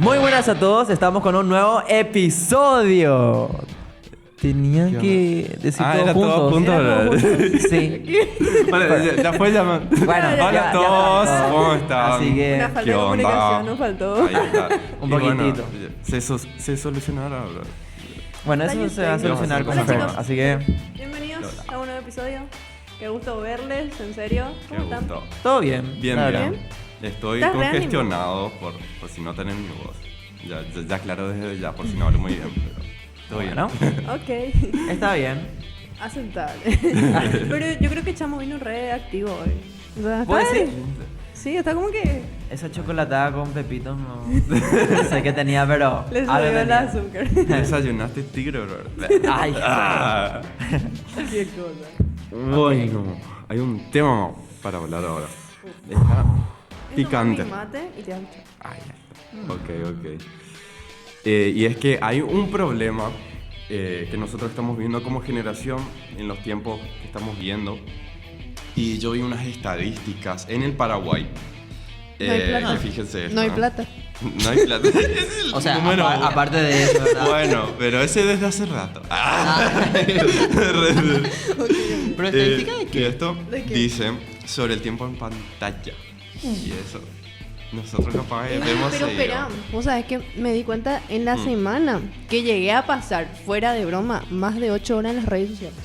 Muy buenas a todos, estamos con un nuevo episodio. Tenía que decir todo era juntos. todo juntos, Era todo ¿verdad? juntos. Sí. Vale, ya fue llamar. Bueno, hola ya a todos, faltó. ¿cómo están? Así que Una falta ¿Qué de onda? comunicación nos faltó. Ahí está. Un Y bueno, poquitito. se solucionará, ¿verdad? bueno, eso Detalles se va a técnicos. solucionar con Hola, fe. chicos. Así que Bienvenidos a un nuevo episodio. Qué gusto verles, en serio. Qué ¿Cómo están? gusto. todo bien. Bien, la bien. verdad. Estoy ¿Estás congestionado por si no tienen mi voz. Ya aclaro desde ya, por si no hablo muy bien. Pero todo bien. Bueno, Ok, está bien. aceptable. Pero yo creo que Chamo vino re activo hoy. O sea, ¿Puede está- ser? Sí, está como que Esa chocolatada con pepitos no sé qué tenía, pero le algo subió el tenía. azúcar. Desayunaste tigre, ¿verdad? Ay, Ah. Qué cosa. Bueno, hay un tema para hablar ahora. Está picante. Es tomar mi mate y te amo. Ay, ok. Y es que hay un problema que nosotros estamos viendo como generación en los tiempos que estamos viendo. Y yo vi unas estadísticas en el Paraguay. No hay plata. Que fíjense esto, No hay plata. No hay plata. Es el o sea, número uno. aparte de eso, ¿verdad? Bueno, pero ese desde hace rato. Pero estadística de Y qué? esto ¿De qué? dice sobre el tiempo en pantalla. Y eso. Nosotros capaz vemos Pero seguido. espera, vos sabés que me di cuenta en la semana que llegué a pasar, fuera de broma, más de 8 horas en las redes sociales.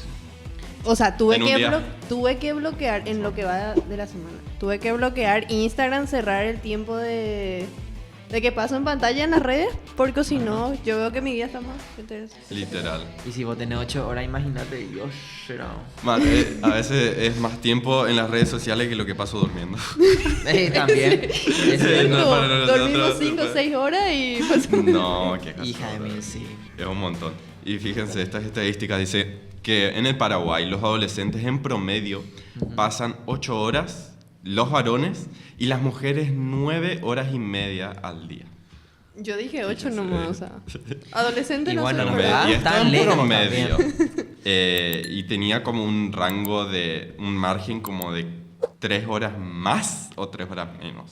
O sea, ¿En un día? tuve que bloquear en lo que va de la semana. Tuve que bloquear Instagram, cerrar el tiempo de que paso en pantalla en las redes, porque si no, yo veo que mi vida está más. Entonces, Literal. Y si vos tenés 8 horas, imagínate, Dios, será. Man, a veces es más tiempo en las redes sociales que lo que paso durmiendo. También. Es cierto. No, para nosotros, dormimos 5 o 6 horas y pues, No, qué cosa. Hija de mí, sí. Es un montón. Y fíjense, estas estadísticas dice que en el Paraguay los adolescentes en promedio pasan 8 horas, los varones, y las mujeres 9 horas y media al día. yo dije 8 nomás, o sea. Adolescente Y no bueno, soy, no ¿verdad? me da. Y esto Tan en lejos promedio. Y tenía como un rango de un margen como de 3 horas más o 3 horas menos.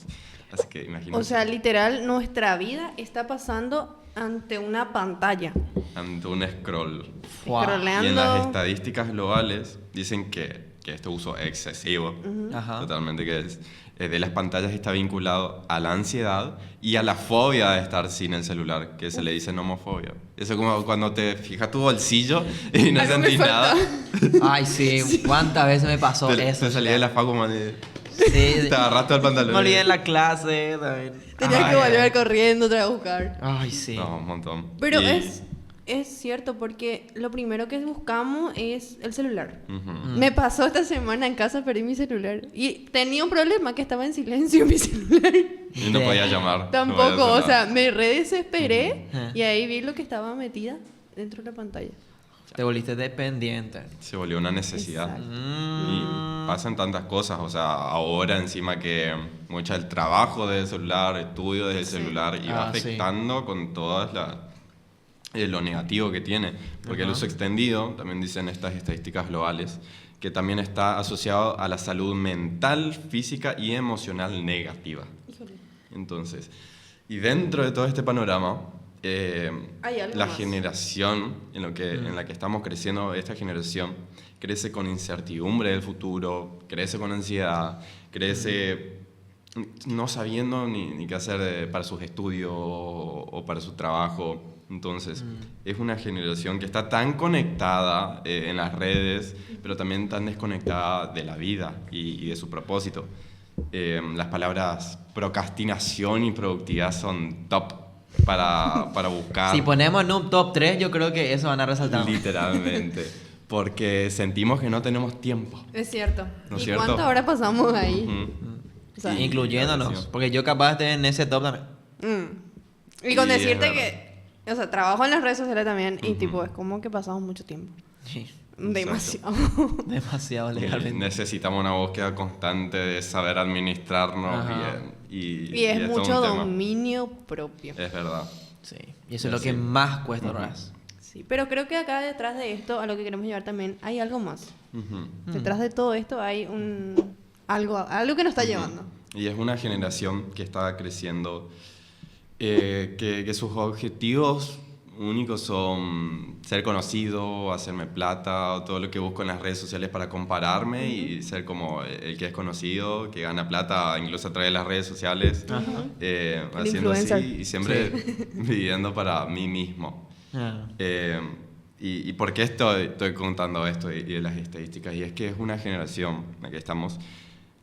Así que imagínate. O sea, literal, nuestra vida está pasando ante una pantalla. ante un scroll. Wow. Scrolleando. Y en las estadísticas globales dicen que este uso excesivo, Ajá. totalmente, que es de las pantallas está vinculado a la ansiedad y a la fobia de estar sin el celular, que se le dice nomofobia. Eso es como cuando te fijas tu bolsillo y no Algo me sentís falta. nada. Ay, sí. ¿Cuántas veces me pasó eso? Te salía de la facu, man, y Sí. te agarraste al pantalón. Me olvidé en la clase también. Tenía Ay, que volver corriendo otra vez a buscar. Ay, sí. No, un montón. Pero Y- es cierto, porque lo primero que buscamos es el celular. Ujú. Me pasó esta semana en casa, perdí mi celular. Y tenía un problema, que estaba en silencio mi celular. Y no podía llamar. no Tampoco, podía o hacer sea, nada. me re desesperé Ujú. y ahí vi lo que estaba metida dentro de la pantalla. Te volviste dependiente. Se volvió una necesidad. Exacto. Y pasan tantas cosas, o sea, ahora encima que mucho el trabajo desde el celular, estudio desde el celular, y va Ah, sí. afectando con todas lo negativo que tiene. Porque el Ajá. uso extendido, también dicen estas estadísticas globales, que también está asociado a la salud mental, física y emocional negativa. Híjole. Entonces, y dentro de todo este panorama, Hay algo la más. generación en la que estamos creciendo, esta generación, crece con incertidumbre del futuro, crece con ansiedad, crece no sabiendo ni qué hacer para sus estudios o para su trabajo. Entonces, es una generación que está tan conectada en las redes, pero también tan desconectada de la vida y de su propósito. Las palabras procrastinación y productividad son top para buscar. Si ponemos en un top 3, yo creo que eso van a resaltar. Literalmente. Porque sentimos que no tenemos tiempo. Es cierto. ¿No es ¿Y cierto? cuántas horas pasamos ahí? Ujú. O sea, Y- Incluyéndonos. sí. Porque yo capaz de en ese top también. Y con Y es decirte verdad. que, o sea, trabajo en las redes sociales también y Ujú. tipo, es como que pasamos mucho tiempo. Sí. Demasiado. Demasiado legalmente. Necesitamos una búsqueda constante de saber administrarnos Ajá. bien. Y es esto mucho un tema. dominio propio. Es verdad. Sí. Y eso es lo Sí. que más cuesta, Ujú. ¿verdad? Sí, pero creo que acá detrás de esto, a lo que queremos llevar también, hay algo más. Ujú. Detrás de todo esto hay algo que nos está llevando. Y es una generación que está creciendo, que sus objetivos únicos son ser conocido, hacerme plata, todo lo que busco en las redes sociales para compararme y ser como el que es conocido, que gana plata incluso a través de las redes sociales, haciendo así influencer. y siempre viviendo para mí mismo. Ah. ¿Y por qué estoy contando esto y de las estadísticas? Y es que es una generación en la que estamos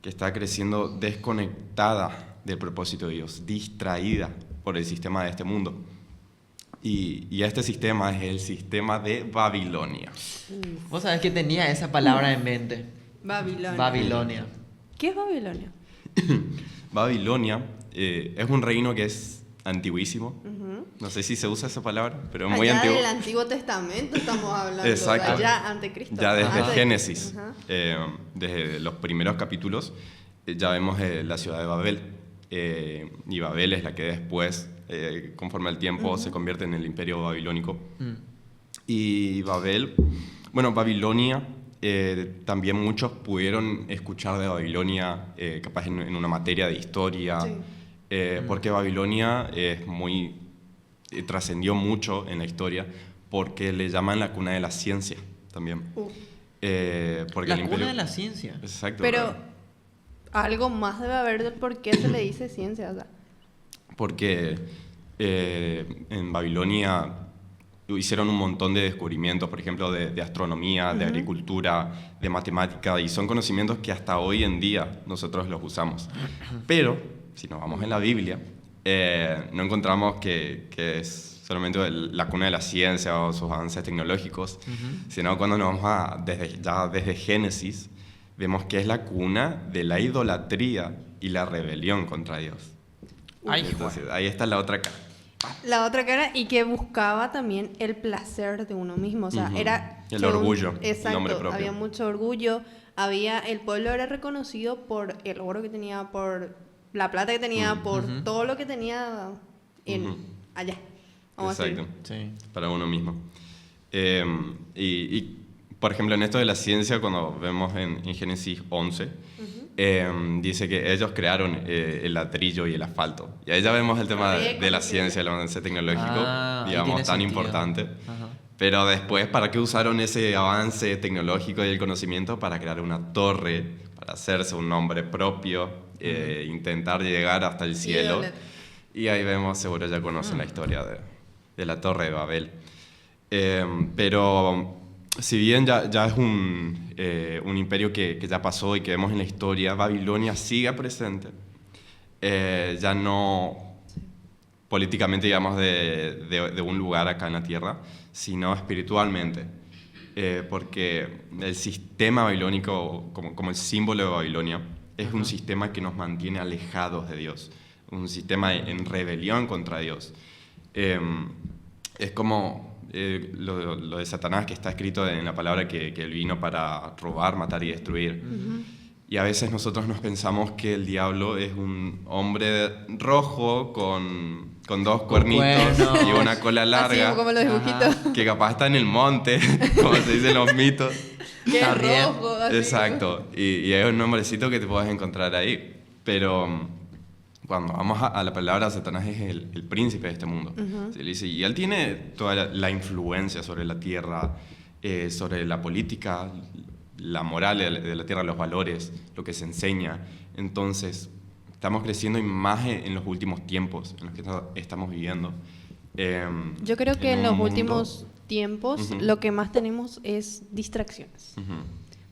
que está creciendo desconectada del propósito de Dios, distraída por el sistema de este mundo. Y este sistema es el sistema de Babilonia. Vos sabés que tenía esa palabra en mente. Babilonia. ¿Qué es Babilonia? Babilonia es un reino que es antiguísimo. No sé si se usa esa palabra, pero es muy Allá antiguo. del Antiguo Testamento estamos hablando. Exacto. Allá ante Cristo. Ya desde Antes de Génesis, Cristo. desde los primeros capítulos, ya vemos la ciudad de Babel. Y Babel es la que después, conforme al tiempo, se convierte en el imperio babilónico. Y Babilonia, también muchos pudieron escuchar de Babilonia, capaz en una materia de historia, Sí. porque Babilonia es trascendió mucho en la historia, porque le llaman la cuna de la ciencia también. Porque La el cuna imperio... de la ciencia. Exacto. Pero algo más debe haber del por qué se le dice ciencia. O sea, Porque en Babilonia hicieron un montón de descubrimientos, por ejemplo, de astronomía, de agricultura, de matemática, y son conocimientos que hasta hoy en día nosotros los usamos. Pero, si nos vamos en la Biblia, no encontramos que es solamente la cuna de la ciencia o sus avances tecnológicos, sino cuando nos vamos desde Génesis, vemos que es la cuna de la idolatría y la rebelión contra Dios. Ay, Entonces, ahí está la otra cara. la otra cara, y que buscaba también el placer de uno mismo. O sea, Ujú. era... El orgullo, el Exacto, nombre propio. había mucho orgullo. El pueblo era reconocido por el oro que tenía, por la plata que tenía, por todo lo que tenía allá. Vamos a decir. Exacto. Sí. Para uno mismo. Por ejemplo, en esto de la ciencia, cuando vemos en Génesis 11, dice que ellos crearon el ladrillo y el asfalto. Y ahí ya vemos el tema de la ciencia, el avance tecnológico, Ahí digamos, tiene tan sentido. importante. Ajá. Pero después, ¿para qué usaron ese avance tecnológico y el conocimiento? Para crear una torre, para hacerse un nombre propio, intentar llegar hasta el cielo. Y ahí vemos, seguro ya conocen la historia de la Torre de Babel. Pero si bien ya es un imperio que ya pasó y que vemos en la historia, Babilonia sigue presente. Ya no políticamente, digamos, de un lugar acá en la tierra, sino espiritualmente. Porque el sistema babilónico, como el símbolo de Babilonia, es un sistema que nos mantiene alejados de Dios, un sistema en rebelión contra Dios. Es como lo de Satanás, que está escrito en la palabra que él vino para robar, matar y destruir. Y a veces nosotros nos pensamos que el diablo es un hombre rojo con dos cuernitos cuernos. y una cola larga, Así como los dibujitos. que capaz está en el monte, como se dicen los mitos. Que Está es bien. rojo. Así. Exacto, y es un nombrecito que te puedes encontrar ahí. Pero cuando vamos a la palabra, Satanás es el príncipe de este mundo. Se le dice, y él tiene toda la influencia sobre la tierra, sobre la política, la moral de la tierra, los valores, lo que se enseña. Entonces, estamos creciendo más en los últimos tiempos en los que estamos viviendo. Yo creo que en un los mundo- últimos tiempos lo que más tenemos es distracciones. Ujú.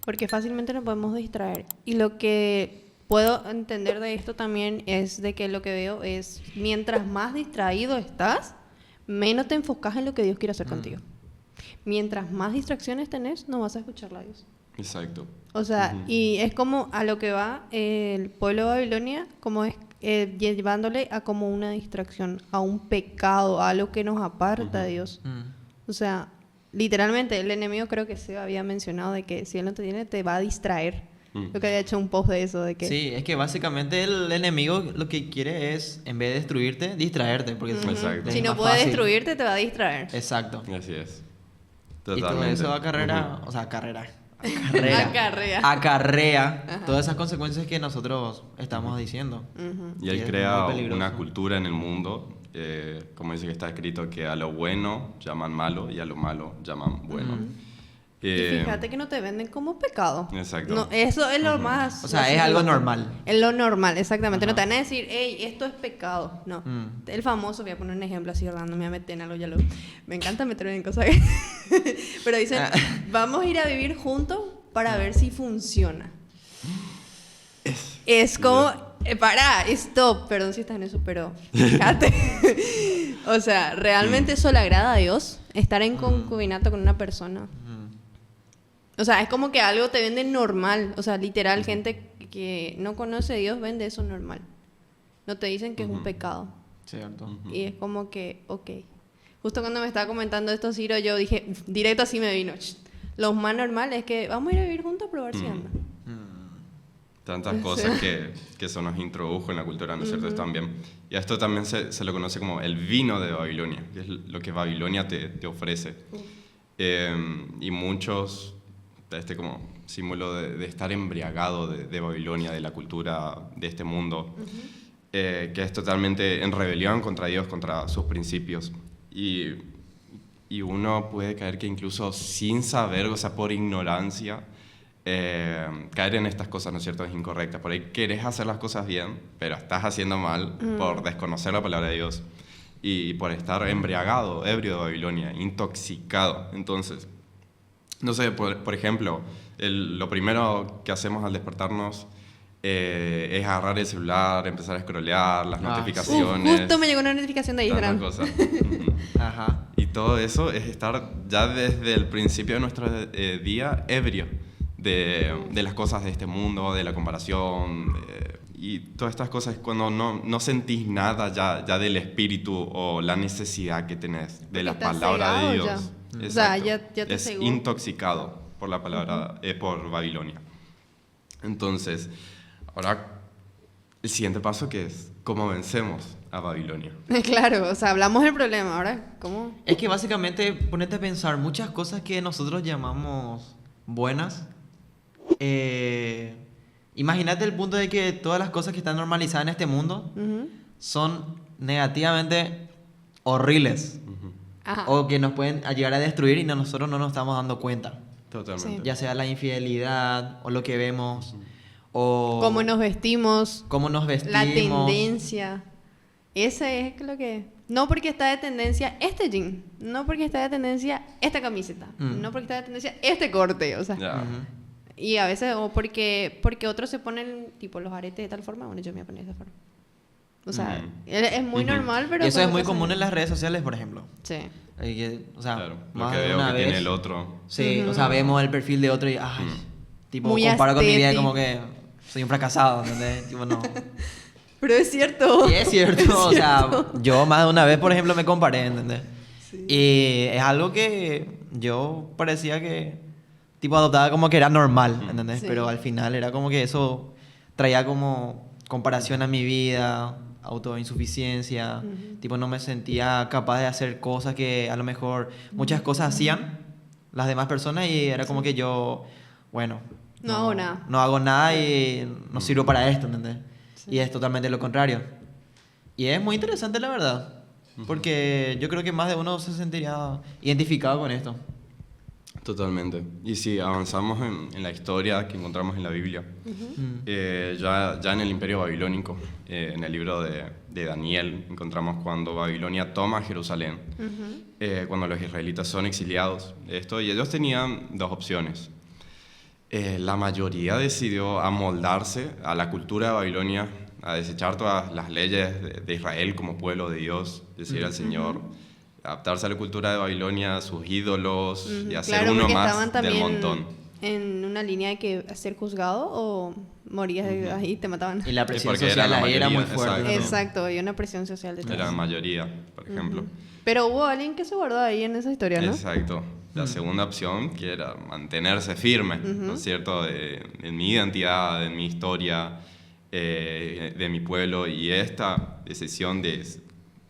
Porque fácilmente nos podemos distraer. Y lo que puedo entender de esto también es de que lo que veo es, mientras más distraído estás, menos te enfocas en lo que Dios quiere hacer contigo. Mientras más distracciones tenés, no vas a escucharle a Dios. Exacto. O sea, y es como a lo que va el pueblo de Babilonia, como es llevándole a como una distracción, a un pecado, a algo que nos aparta de Dios. O sea, literalmente el enemigo, creo que se había mencionado de que si él no te tiene, te va a distraer. Lo que había hecho un post de eso, de que... Sí, es que básicamente el enemigo lo que quiere es, en vez de destruirte, distraerte. Porque Exacto. es Si no más puede fácil. destruirte, te va a distraer. Exacto. Así es. Y todo Totalmente. eso va a carrera, o sea, carrera. acarrea todas esas consecuencias que nosotros estamos diciendo. Y él es crea muy peligroso. una cultura en el mundo, como dice que está escrito, que a lo bueno llaman malo y a lo malo llaman bueno. Y fíjate que no te venden como pecado. Exacto. No, eso es lo más... O sea, es algo normal. Es lo normal, exactamente. No te van a decir, hey, esto es pecado. No. Mm. El famoso, voy a poner un ejemplo así random, me voy a meter en algo, ya lo... Me encanta meterme en cosas pero dicen, vamos a ir a vivir juntos para ver si funciona. Es como... pará, stop. Perdón si estás en eso, pero fíjate. O sea, ¿realmente eso le agrada a Dios? Estar en concubinato con una persona. O sea, es como que algo te vende normal. O sea, literal, gente que no conoce a Dios vende eso normal. No te dicen que es un pecado. Cierto. Y es como que, ok. Justo cuando me estaba comentando esto, Ciro, yo dije, directo así me vino. Lo más normal es que vamos a ir a vivir juntos a probar si anda. Tantas cosas que eso nos introdujo en la cultura, ¿no es cierto? También. Y a esto también se lo conoce como el vino de Babilonia, que es lo que Babilonia te ofrece. Y muchos, como símbolo de estar embriagado de Babilonia, de la cultura de este mundo, que es totalmente en rebelión contra Dios, contra sus principios. Y uno puede caer que incluso sin saber, o sea, por ignorancia, caer en estas cosas, ¿no es cierto?, es incorrectas. Por ahí querés hacer las cosas bien, pero estás haciendo mal por desconocer la palabra de Dios y por estar embriagado, ebrio de Babilonia, intoxicado. Entonces, no sé, por ejemplo, lo primero que hacemos al despertarnos es agarrar el celular, empezar a scrollear las notificaciones. Justo me llegó una notificación de Instagram. Tantas cosas. Ajá. Y todo eso es estar ya desde el principio de nuestro día ebrio de las cosas de este mundo, de la comparación, y todas estas cosas cuando no sentís nada ya del espíritu o la necesidad que tenés de la palabra de Dios. O sea, ya te es cegó. intoxicado por la palabra, por Babilonia. Entonces, ahora el siguiente paso que es cómo vencemos a Babilonia. Claro, o sea, hablamos del problema. Ahora, ¿cómo? Es que básicamente, ponete a pensar, muchas cosas que nosotros llamamos buenas, imagínate el punto de que todas las cosas que están normalizadas en este mundo son negativamente horribles. Ajá. O que nos pueden llegar a destruir y nosotros no nos estamos dando cuenta. Totalmente. Ya sea la infidelidad o lo que vemos o Cómo nos vestimos, cómo nos vestimos. la tendencia. Ese es lo que... No porque está de tendencia este jean, no porque está de tendencia esta camiseta, no porque está de tendencia este corte, o sea... Ya. Y a veces, o porque otros se ponen, tipo, los aretes de tal forma, bueno, yo me voy a poner de esa forma. O sea, es muy normal, pero... Y eso es muy pasa. común en las redes sociales, por ejemplo. Sí. O sea, Claro, lo más que de veo una que vez. tiene el otro. Sí, o sea, vemos el perfil de otro y, ay, tipo, Muy comparo con mi vida y aesthetic. como que soy un fracasado, ¿entendés? Tipo, no. Pero es cierto. Y es cierto, o sea, yo más de una vez, por ejemplo, me comparé, ¿entendés? Sí. Y es algo que yo parecía que, tipo, adoptaba como que era normal, ¿entendés? Sí. Pero al final era como que eso traía como comparación a mi vida, autoinsuficiencia, tipo, no me sentía capaz de hacer cosas que a lo mejor muchas cosas hacían las demás personas y era como que yo, bueno, No hago nada. no hago nada y no sirvo para esto, ¿entendés? Y es totalmente lo contrario. Y es muy interesante, la verdad. Porque yo creo que más de uno se sentiría identificado con esto. Totalmente. Y si avanzamos en la historia que encontramos en la Biblia, ya en el Imperio Babilónico, en el libro de Daniel, encontramos cuando Babilonia toma Jerusalén, cuando los israelitas son exiliados. Y ellos tenían dos opciones. La mayoría decidió amoldarse a la cultura de Babilonia, a desechar todas las leyes de Israel como pueblo de Dios, decir al Señor, adaptarse a la cultura de Babilonia, a sus ídolos y hacer Claro, uno porque más estaban del también montón. en una línea de que ser juzgado o morías ahí y te mataban. Y la presión porque social era la ahí era muy mayoría, fuerte. exacto. Exacto, había una presión social detrás. Era la mayoría, por ejemplo. Pero hubo alguien que se guardó ahí en esa historia, ¿no? Exacto. La segunda opción, que era mantenerse firme, ¿no es cierto?, en mi identidad, en mi historia, de mi pueblo, y esta decisión de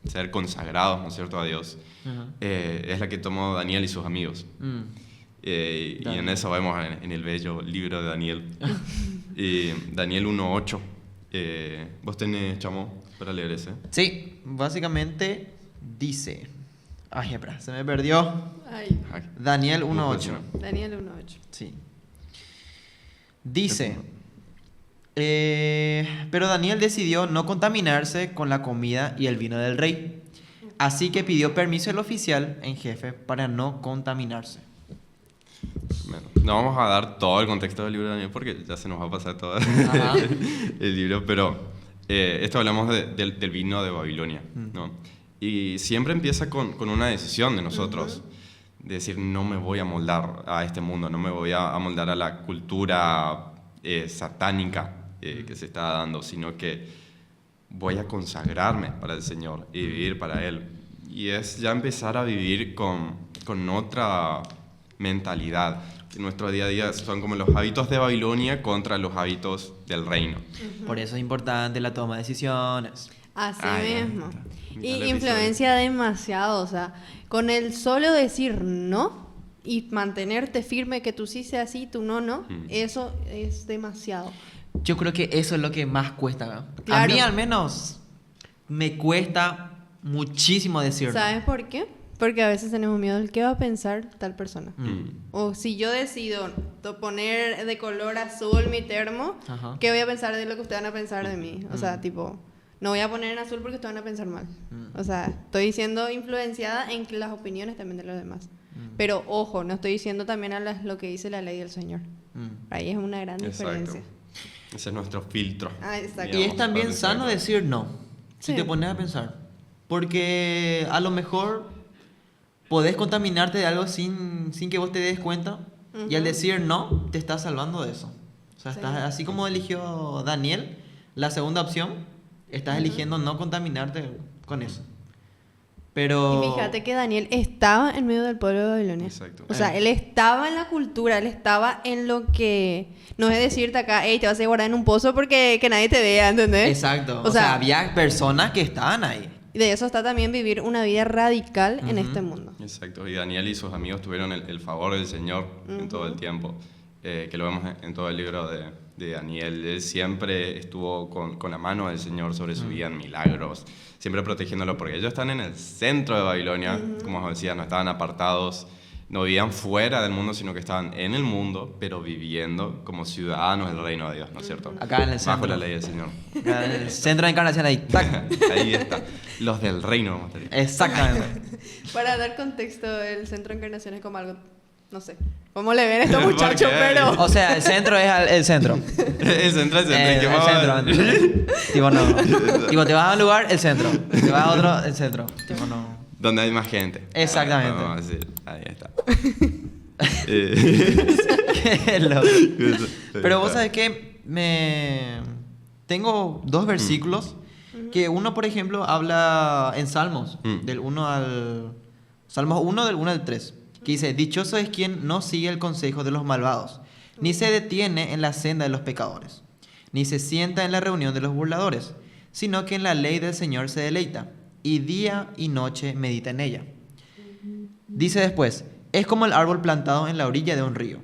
ser consagrados, ¿no es cierto?, a Dios, es la que tomó Daniel y sus amigos. Y en eso vemos en el bello libro de Daniel. Daniel 1:8. ¿Vos tenés, chamo, para leer ese? Sí, básicamente dice... Ay, espera, se me perdió. Ay, Daniel Vos 1:8. no. Daniel 1:8. Sí. Dice... pero Daniel decidió no contaminarse con la comida y el vino del rey. Así que pidió permiso al oficial en jefe para no contaminarse. Bueno, no vamos a dar todo el contexto del libro de Daniel porque ya se nos va a pasar todo Ajá. el libro, pero esto hablamos del vino de Babilonia, ¿no? Y siempre empieza con una decisión de nosotros, de decir, no me voy a moldar a este mundo, no me voy a moldar a la cultura satánica que se está dando, sino que voy a consagrarme para el Señor y vivir para Él. Y es ya empezar a vivir con otra mentalidad. En nuestro día a día son como los hábitos de Babilonia contra los hábitos del reino. Por eso es importante la toma de decisiones. Así Ya. mismo. Mira Y el influencia demasiado, o sea, con el solo decir no y mantenerte firme que tú sí sea sí, tú no, eso es demasiado. Yo creo que eso es lo que más cuesta, ¿no? A Claro. mí al menos me cuesta muchísimo decirlo. ¿Sabes por qué? Porque a veces tenemos miedo del qué va a pensar tal persona. O si yo decido poner de color azul mi termo, Ajá. ¿qué voy a pensar de lo que ustedes van a pensar de mí? O sea, tipo, no voy a poner en azul porque ustedes van a pensar mal. O sea, estoy siendo influenciada en las opiniones también de los demás. Pero ojo, no estoy diciendo también a lo que dice la ley del Señor. Ahí es una gran diferencia. Ese es nuestro filtro. Ah, exacto. Y es digamos, también para sano decir no, si Sí. te pones a pensar. Porque a lo mejor podés contaminarte de algo sin que vos te des cuenta. Y al decir no, te estás salvando de eso. O sea, Sí. estás, así como eligió Daniel, la segunda opción, estás eligiendo no contaminarte con eso. Pero... Y fíjate que Daniel estaba en medio del pueblo de Babilonia. Exacto. O sea, él estaba en la cultura, él estaba en lo que... No es decirte acá, hey, te vas a guardar en un pozo porque que nadie te vea, ¿entendés? Exacto. O O sea, sea, había personas que estaban ahí. Y de eso está también vivir una vida radical en este mundo. Exacto. Y Daniel y sus amigos tuvieron el favor del Señor en todo el tiempo, que lo vemos en todo el libro de Daniel. Él siempre estuvo con la mano del Señor sobre su vida en milagros, siempre protegiéndolo, porque ellos están en el centro de Babilonia, como os decía, no estaban apartados, no vivían fuera del mundo, sino que estaban en el mundo, pero viviendo como ciudadanos del reino de Dios, ¿no es cierto? Acá en el Bajo centro. la ley del Señor. Acá en el centro de encarnación ahí. ¡Tac! Ahí está. Los del reino, vamos a decir. Exactamente. Para dar contexto, el centro de encarnación es como algo... No sé. ¿Cómo le ven a estos muchachos? ¿Por qué? Pero... O sea, el centro es el centro. El centro. El ¿qué más? centro. Tipo, no. Tipo, te vas a un lugar, el centro. Te vas a otro, el centro. Tipo, no. Donde hay más gente. Exactamente. Vamos a decir. Ahí está. Qué loco. Eso, Pero vos está. sabés que tengo dos versículos que uno, por ejemplo, habla en Salmos, del 1 al... Salmos 1 del 1 al 3, que dice, dichoso es quien no sigue el consejo de los malvados, ni se detiene en la senda de los pecadores, ni se sienta en la reunión de los burladores, sino que en la ley del Señor se deleita, y día y noche medita en ella. Dice después, es como el árbol plantado en la orilla de un río,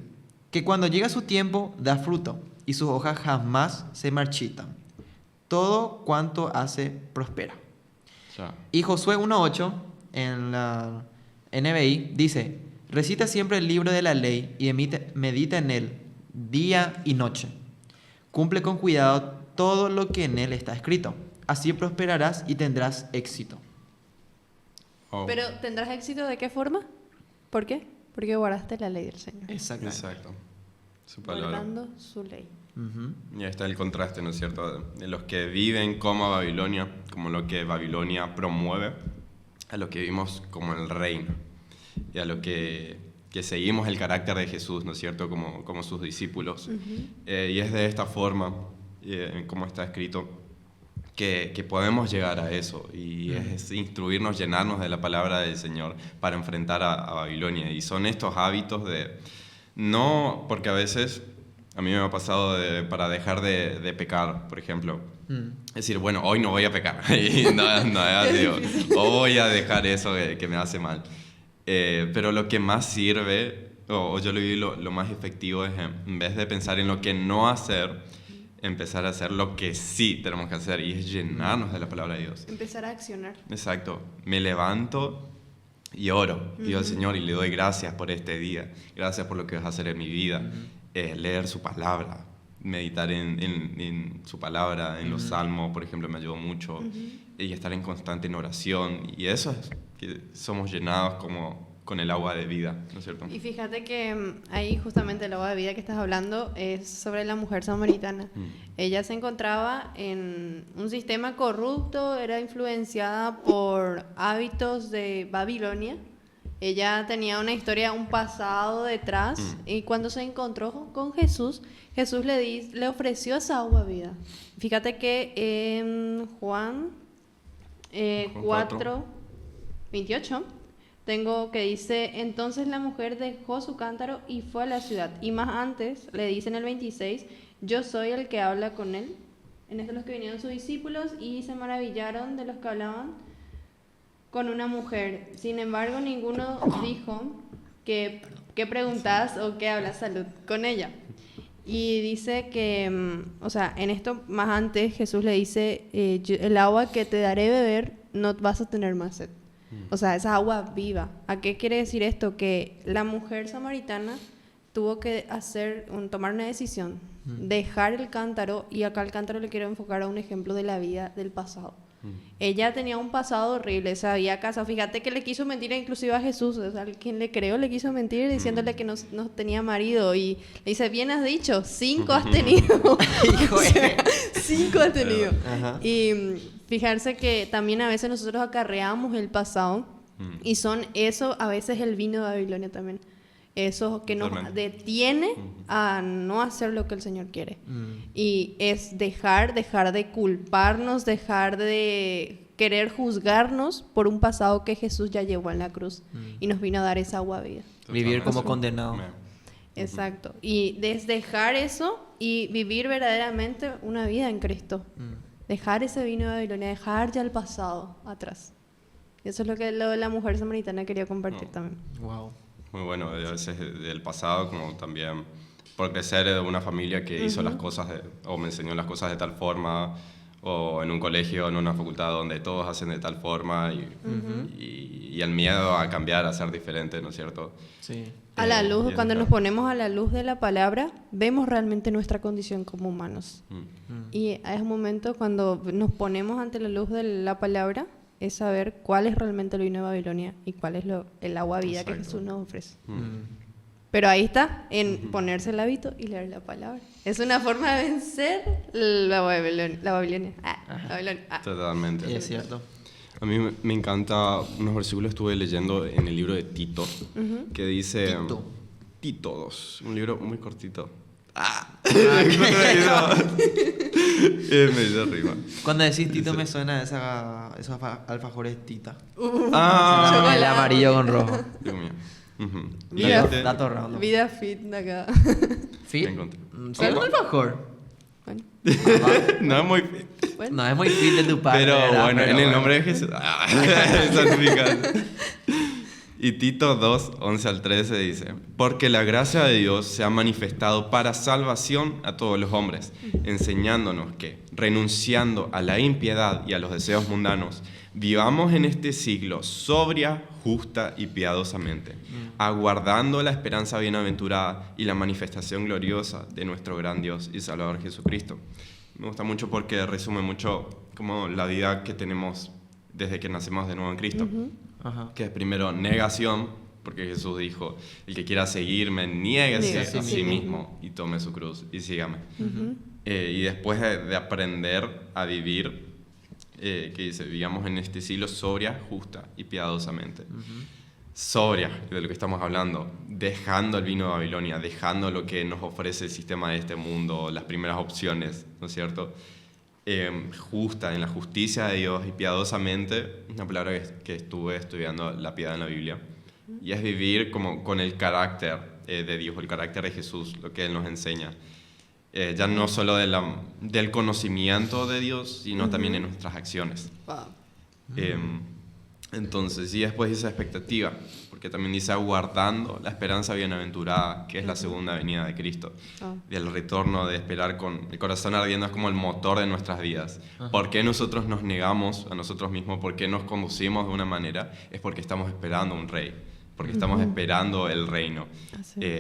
que cuando llega su tiempo da fruto, y sus hojas jamás se marchitan. Todo cuanto hace prospera. Ya. Y Josué 1.8 en la NBI dice, recita siempre el libro de la ley y medita en él día y noche. Cumple con cuidado todo lo que en él está escrito. Así prosperarás y tendrás éxito. Oh. Pero, ¿tendrás éxito de qué forma? ¿Por qué? Porque guardaste la ley del Señor. Exactamente. Exacto. Su palabra. Guardando su ley. Ujú. Y ahí está el contraste, ¿no es cierto? De los que viven como Babilonia, como lo que Babilonia promueve, a los que vivimos como el reino. Y a los que seguimos el carácter de Jesús, ¿no es cierto? Como sus discípulos. Y es de esta forma, como está escrito, que podemos llegar a eso. Y es instruirnos, llenarnos de la palabra del Señor para enfrentar a Babilonia. Y son estos hábitos de... No, porque a veces... A mí me ha pasado para dejar de pecar, por ejemplo. Es decir, bueno, hoy no voy a pecar. Y digo, o voy a dejar eso que me hace mal. Pero lo que más sirve, o yo lo vi lo más efectivo es en vez de pensar en lo que no hacer, empezar a hacer lo que sí tenemos que hacer y es llenarnos de la palabra de Dios. Empezar a accionar. Exacto. Me levanto y oro, pido al Señor y le doy gracias por este día, gracias por lo que vas a hacer en mi vida. Leer su palabra, meditar en su palabra, en los salmos, por ejemplo, me ayudó mucho, y estar en constante en oración, y eso es que somos llenados como con el agua de vida, ¿no es cierto? Y fíjate que ahí justamente el agua de vida que estás hablando es sobre la mujer samaritana. Ella se encontraba en un sistema corrupto, era influenciada por hábitos de Babilonia. Ella tenía una historia, un pasado detrás, y cuando se encontró con Jesús, Jesús le ofreció esa agua de vida. Fíjate que en Juan 4:28 tengo que dice, entonces la mujer dejó su cántaro y fue a la ciudad. Y más antes le dice en el 26, yo soy el que habla con él. En esto los que vinieron sus discípulos y se maravillaron de los que hablaban con una mujer. Sin embargo, ninguno dijo que preguntas o que hablas salud con ella. Y dice que, o sea, en esto más antes Jesús le dice, el agua que te daré beber no vas a tener más sed. O sea, esa agua viva. ¿A qué quiere decir esto? Que la mujer samaritana tuvo que tomar una decisión, dejar el cántaro, y acá el cántaro le quiero enfocar a un ejemplo de la vida del pasado. Ella tenía un pasado horrible, se había casado. Fíjate que le quiso mentir inclusive a Jesús, o sea, quien le creó le quiso mentir diciéndole que no tenía marido, y le dice, bien has dicho, 5 has tenido. O sea, 5 has tenido. Y fijarse que también a veces nosotros acarreamos el pasado, y son eso a veces el vino de Babilonia también. Eso que nos detiene a no hacer lo que el Señor quiere. Y es dejar de culparnos, dejar de querer juzgarnos por un pasado que Jesús ya llevó en la cruz y nos vino a dar esa agua vida. Vivir como condenado. Exacto. Y dejar eso y vivir verdaderamente una vida en Cristo. Dejar ese vino de Babilonia, dejar ya el pasado atrás. Eso es lo que la mujer samaritana quería compartir también. Wow. Muy bueno, a veces del pasado, como también por crecer de una familia que hizo las cosas o me enseñó las cosas de tal forma, o en un colegio, en una facultad donde todos hacen de tal forma, y el miedo a cambiar, a ser diferente, ¿no es cierto? Sí. A la luz, cuando nos ponemos a la luz de la palabra, vemos realmente nuestra condición como humanos. Y es un momento cuando nos ponemos ante la luz de la palabra, es saber cuál es realmente el vino de Babilonia y cuál es el agua vida que Jesús nos ofrece. Pero ahí está, en ponerse el hábito y leer la palabra. Es una forma de vencer la Babilonia. Totalmente. Y es cierto. A mí me encanta unos versículos que estuve leyendo en el libro de Tito, que dice... Tito 2, un libro muy cortito. Me dio rima. Cuando decís Tito me suena esos alfajores Tita. Chocolate. El amarillo con rojo. Dios mío. Dato random. Vida fit de acá. ¿Fit? Me encontré. ¿Sabes un alfajor? Bueno, No es muy... bueno. No, es muy fit de tu padre. Pero ¿verdad? bueno, Pero en el nombre de Jesús. Santificado. Y Tito 2, 11 al 13 dice: porque la gracia de Dios se ha manifestado para salvación a todos los hombres, enseñándonos que, renunciando a la impiedad y a los deseos mundanos, vivamos en este siglo sobria, justa y piadosamente, aguardando la esperanza bienaventurada y la manifestación gloriosa de nuestro gran Dios y Salvador Jesucristo. Me gusta mucho porque resume mucho como la vida que tenemos desde que nacemos de nuevo en Cristo. Que es primero negación, porque Jesús dijo: el que quiera seguirme, niéguese a sí mismo y tome su cruz y sígame. Y después de aprender a vivir, que dice, vivamos en este siglo sobria, justa y piadosamente. Sobria, de lo que estamos hablando, dejando el vino de Babilonia, dejando lo que nos ofrece el sistema de este mundo, las primeras opciones, ¿no es cierto? Justa, en la justicia de Dios y piadosamente, una palabra que estuve estudiando la piedad en la Biblia, y es vivir como con el carácter de Dios, el carácter de Jesús, lo que Él nos enseña, ya no solo del conocimiento de Dios, sino también en nuestras acciones. Entonces, y después dice expectativa, porque también dice aguardando la esperanza bienaventurada, que es la segunda venida de Cristo. Y el retorno de esperar con el corazón ardiendo es como el motor de nuestras vidas. ¿Por qué nosotros nos negamos a nosotros mismos? ¿Por qué nos conducimos de una manera? Es porque estamos esperando un rey, porque estamos esperando el reino.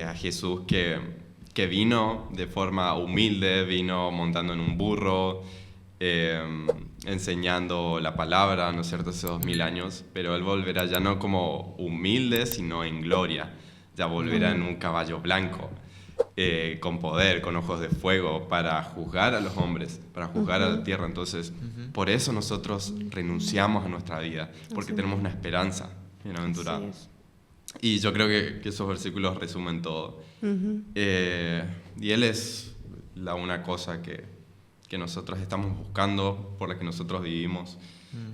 A Jesús que vino de forma humilde, vino montando en un burro, enseñando la palabra, ¿no es cierto?, hace 2000 años, pero Él volverá ya no como humilde, sino en gloria. Ya volverá en un caballo blanco, con poder, con ojos de fuego, para juzgar a los hombres, para juzgar a la tierra. Entonces, por eso nosotros renunciamos a nuestra vida, porque tenemos una esperanza bienaventurada. Y yo creo que esos versículos resumen todo. Y Él es una cosa que nosotros estamos buscando, por la que nosotros vivimos.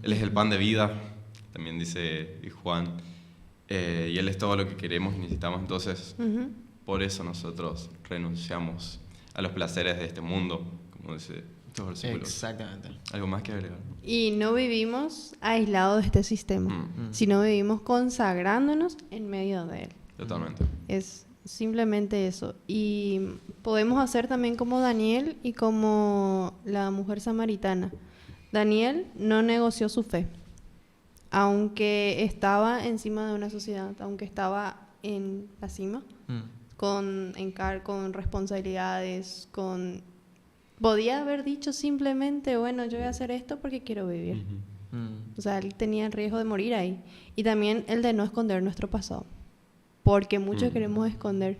Él es el pan de vida, también dice Juan, y Él es todo lo que queremos y necesitamos. Entonces, por eso nosotros renunciamos a los placeres de este mundo, como dice estos versículos. Exactamente. ¿Algo más que agregar? Y no vivimos aislados de este sistema, sino vivimos consagrándonos en medio de él. Totalmente. Es simplemente eso. Y podemos hacer también como Daniel y como la mujer samaritana. Daniel no negoció su fe, aunque estaba encima de una sociedad, aunque estaba en la cima, con responsabilidades, podía haber dicho simplemente, bueno, yo voy a hacer esto porque quiero vivir. O sea, él tenía el riesgo de morir ahí. Y también el de no esconder nuestro pasado, porque muchos queremos esconder.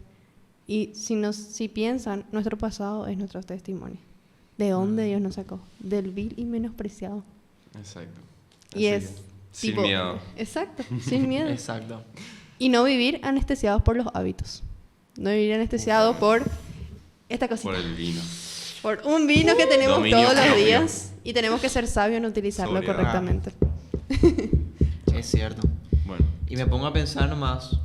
Y si piensan, nuestro pasado es nuestro testimonio. ¿De dónde Dios nos sacó? Del vil y menospreciado. Exacto. Y Así es sin tipo, miedo. Exacto, sin miedo. Exacto. Y no vivir anestesiados por los hábitos. No vivir anestesiados por esta cosita. Por el vino. Por un vino que tenemos Dominio todos los propio. días. Y tenemos que ser sabios en utilizarlo Sobriedad. correctamente. Es cierto. Bueno, Y me pongo a pensar nomás,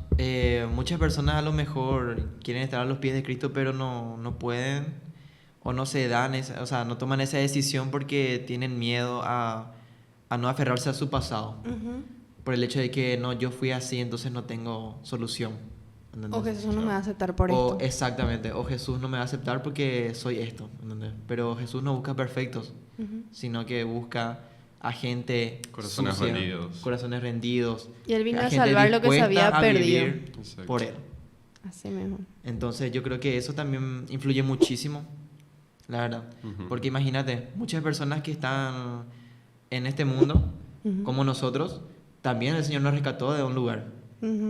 muchas personas a lo mejor quieren estar a los pies de Cristo, pero no pueden o no se dan, o sea, no toman esa decisión porque tienen miedo a no aferrarse a su pasado. Por el hecho de que no, yo fui así, entonces no tengo solución. ¿Entendés? O Jesús no me va a aceptar por O esto. exactamente, o Jesús no me va a aceptar porque soy esto, ¿entendés? Pero Jesús no busca perfectos, sino que busca a gente Corazones sucia, rendidos. corazones rendidos. Y Él vino a gente salvar lo que se dispuesta había a perdido. vivir Exacto. por Él. Así mismo. Entonces yo creo que eso también influye muchísimo, la verdad. Porque imagínate, muchas personas que están en este mundo, como nosotros, también el Señor nos rescató de un lugar.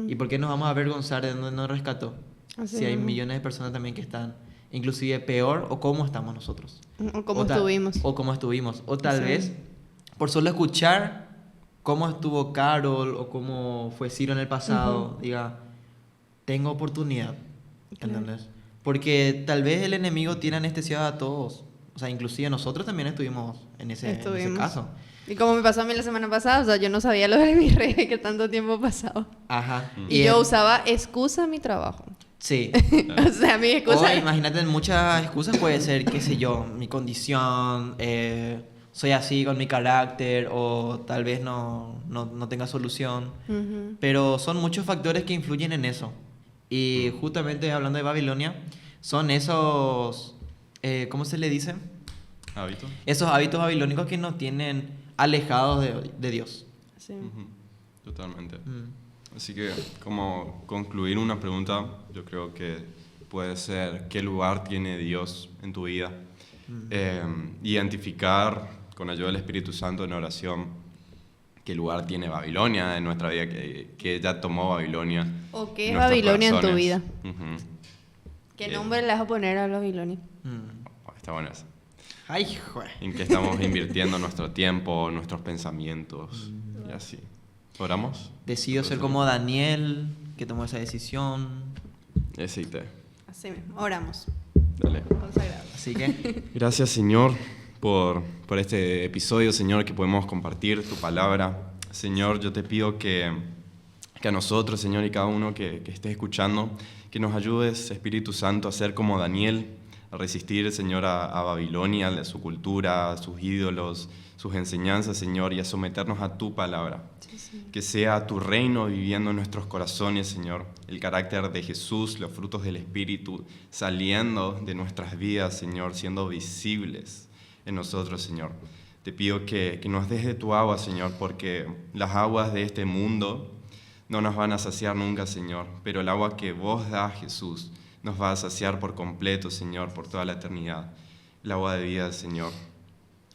¿Y por qué nos vamos a avergonzar de donde nos rescató? Así Si hay mismo. millones de personas también que están inclusive peor o como estamos nosotros. O como tal- estuvimos. O como estuvimos. O tal Sí. vez, por solo escuchar cómo estuvo Carol o cómo fue Ciro en el pasado, diga, tengo oportunidad. Claro. ¿Entendés? Porque tal vez el enemigo tiene anestesiado a todos. O sea, inclusive nosotros también estuvimos en ese caso. Y como me pasó a mí la semana pasada, o sea, yo no sabía lo de mi rey que tanto tiempo pasado. Ajá. Y yo usaba excusa mi trabajo. Sí. O sea, mi excusa... O imagínate, muchas excusas puede ser, qué sé yo, mi condición, soy así con mi carácter, o tal vez no tenga solución. Pero son muchos factores que influyen en eso. Y justamente hablando de Babilonia, son esos, ¿cómo se le dice? ¿Hábito? Esos hábitos babilónicos que nos tienen alejados de Dios. Sí. Totalmente. Así que, como concluir una pregunta, yo creo que puede ser: ¿qué lugar tiene Dios en tu vida? Identificar, con ayuda del Espíritu Santo en oración, qué lugar tiene Babilonia en nuestra vida, que ella tomó Babilonia. ¿O qué en es nuestros Babilonia en tu corazones. vida? ¿Qué Bien. nombre le vas a poner a Babilonia? Está bueno eso. Ay, jue. En qué estamos invirtiendo nuestro tiempo, nuestros pensamientos, y así. ¿Oramos? Decido ser como Daniel, que tomó esa decisión. Sí, te. Así mismo. Oramos. Dale. Consagrado. Así que, Gracias, Señor, por este episodio, Señor, que podemos compartir tu palabra. Señor, yo te pido que a nosotros, Señor, y cada uno que esté escuchando, que nos ayudes, Espíritu Santo, a ser como Daniel, resistir, Señor, a Babilonia, a su cultura, a sus ídolos, sus enseñanzas, Señor, y a someternos a tu palabra. Que sea tu reino viviendo en nuestros corazones, Señor, el carácter de Jesús, los frutos del Espíritu saliendo de nuestras vidas, Señor, siendo visibles en nosotros, Señor. Te pido que nos des de tu agua, Señor, porque las aguas de este mundo no nos van a saciar nunca, Señor, pero el agua que vos das, Jesús, nos va a saciar por completo, Señor, por toda la eternidad. El agua de vida, Señor.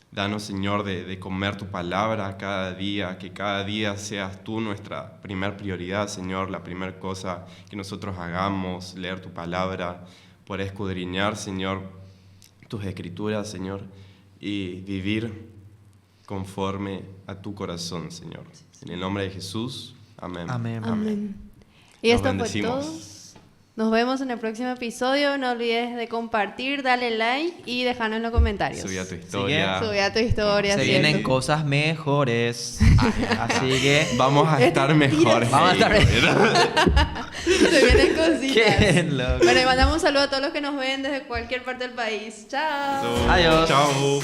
Danos, Señor, de comer tu palabra cada día, que cada día seas tú nuestra primer prioridad, Señor, la primera cosa que nosotros hagamos, leer tu palabra, poder escudriñar, Señor, tus escrituras, Señor, y vivir conforme a tu corazón, Señor. En el nombre de Jesús, amén. Amén. Amén. Y Nos esto fue bendecimos. todo. Nos vemos en el próximo episodio. No olvides de compartir, darle like y dejarnos en los comentarios. Subí a tu historia. Subí a tu historia. Se ¿cierto? vienen cosas mejores. Así que Vamos a estar mejores. Vamos a estar Se vienen cositas. Qué loco. Bueno, y mandamos un saludo a todos los que nos ven desde cualquier parte del país. Chao. Adiós. Chao.